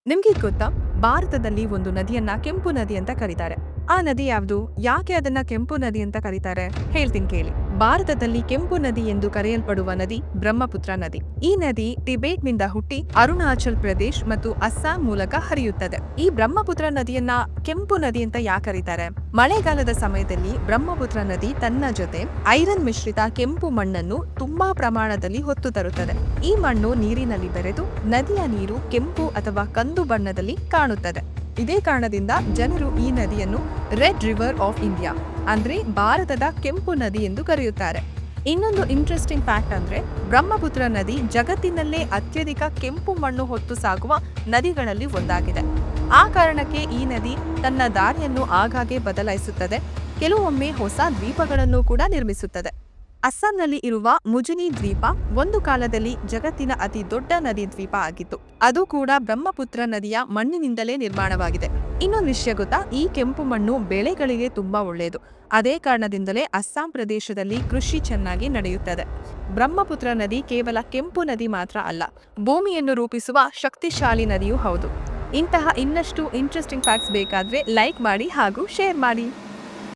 ನಿಮ್ಗೆ ಗೊತ್ತಾ, ಭಾರತದಲ್ಲಿ ಒಂದು ನದಿಯನ್ನ ಕೆಂಪು ನದಿ ಅಂತ ಕರೀತಾರೆ. ಆ ನದಿ ಯಾವುದು? ಯಾಕೆ ಅದನ್ನ ಕೆಂಪು ನದಿ ಅಂತ ಕರೀತಾರೆ? ಹೇಳ್ತೀನಿ ಕೇಳಿ. ಭಾರತದಲ್ಲಿ ಕೆಂಪು ನದಿ ಎಂದು ಕರೆಯಲ್ಪಡುವ ನದಿ ಬ್ರಹ್ಮಪುತ್ರ ನದಿ. ಈ ನದಿ ಟಿಬೇಟ್ನಿಂದ ಹುಟ್ಟಿ ಅರುಣಾಚಲ್ ಪ್ರದೇಶ್ ಮತ್ತು ಅಸ್ಸಾಂ ಮೂಲಕ ಹರಿಯುತ್ತದೆ. ಈ ಬ್ರಹ್ಮಪುತ್ರ ನದಿಯನ್ನ ಕೆಂಪು ನದಿ ಅಂತ ಯಾಕೆ ಕರೀತಾರೆ? ಮಳೆಗಾಲದ ಸಮಯದಲ್ಲಿ ಬ್ರಹ್ಮಪುತ್ರ ನದಿ ತನ್ನ ಜೊತೆ ಐರನ್ ಮಿಶ್ರಿತ ಕೆಂಪು ಮಣ್ಣನ್ನು ತುಂಬಾ ಪ್ರಮಾಣದಲ್ಲಿ ಹೊತ್ತು ತರುತ್ತದೆ. ಈ ಮಣ್ಣು ನೀರಿನಲ್ಲಿ ಬೆರೆತು ನದಿಯ ನೀರು ಕೆಂಪು ಅಥವಾ ಕಂದು ಬಣ್ಣದಲ್ಲಿ ಕಾಣುತ್ತದೆ. ಇದೇ ಕಾರಣದಿಂದ ಜನರು ಈ ನದಿಯನ್ನು ರೆಡ್ ರಿವರ್ ಆಫ್ ಇಂಡಿಯಾ ಅಂದ್ರೆ ಭಾರತದ ಕೆಂಪು ನದಿ ಎಂದು ಕರೆಯುತ್ತಾರೆ. ಇನ್ನೊಂದು ಇಂಟ್ರೆಸ್ಟಿಂಗ್ ಫ್ಯಾಕ್ಟ್ ಅಂದ್ರೆ ಬ್ರಹ್ಮಪುತ್ರ ನದಿ ಜಗತ್ತಿನಲ್ಲೇ ಅತ್ಯಧಿಕ ಕೆಂಪು ಮಣ್ಣು ಹೊತ್ತು ಸಾಗುವ ನದಿಗಳಲ್ಲಿ ಒಂದಾಗಿದೆ. ಆ ಕಾರಣಕ್ಕೆ ಈ ನದಿ ತನ್ನ ದಾರಿಯನ್ನು ಆಗಾಗ್ಗೆ ಬದಲಾಯಿಸುತ್ತದೆ. ಕೆಲವೊಮ್ಮೆ ಹೊಸ ದ್ವೀಪಗಳನ್ನು ಕೂಡ ನಿರ್ಮಿಸುತ್ತದೆ. ಅಸ್ಸಾಂನಲ್ಲಿ ಇರುವ ಮುಜನಿ ದ್ವೀಪ ಒಂದು ಕಾಲದಲ್ಲಿ ಜಗತ್ತಿನ ಅತಿ ದೊಡ್ಡ ನದಿ ದ್ವೀಪ ಆಗಿತ್ತು. ಅದು ಕೂಡ ಬ್ರಹ್ಮಪುತ್ರ ನದಿಯ ಮಣ್ಣಿನಿಂದಲೇ ನಿರ್ಮಾಣವಾಗಿದೆ. ಇನ್ನೊಂದು ವಿಷಯ ಗೊತ್ತಾ? ಈ ಕೆಂಪು ಮಣ್ಣು ಬೆಳೆಗಳಿಗೆ ತುಂಬಾ ಒಳ್ಳೆಯದು. ಅದೇ ಕಾರಣದಿಂದಲೇ ಅಸ್ಸಾಂ ಪ್ರದೇಶದಲ್ಲಿ ಕೃಷಿ ಚೆನ್ನಾಗಿ ನಡೆಯುತ್ತದೆ. ಬ್ರಹ್ಮಪುತ್ರ ನದಿ ಕೇವಲ ಕೆಂಪು ನದಿ ಮಾತ್ರ ಅಲ್ಲ, ಭೂಮಿಯನ್ನು ರೂಪಿಸುವ ಶಕ್ತಿಶಾಲಿ ನದಿಯೂ ಹೌದು. ಇಂತಹ ಇನ್ನಷ್ಟು ಇಂಟ್ರೆಸ್ಟಿಂಗ್ ಫ್ಯಾಕ್ಟ್ಸ್ ಬೇಕಾದ್ರೆ ಲೈಕ್ ಮಾಡಿ ಹಾಗೂ ಶೇರ್ ಮಾಡಿ.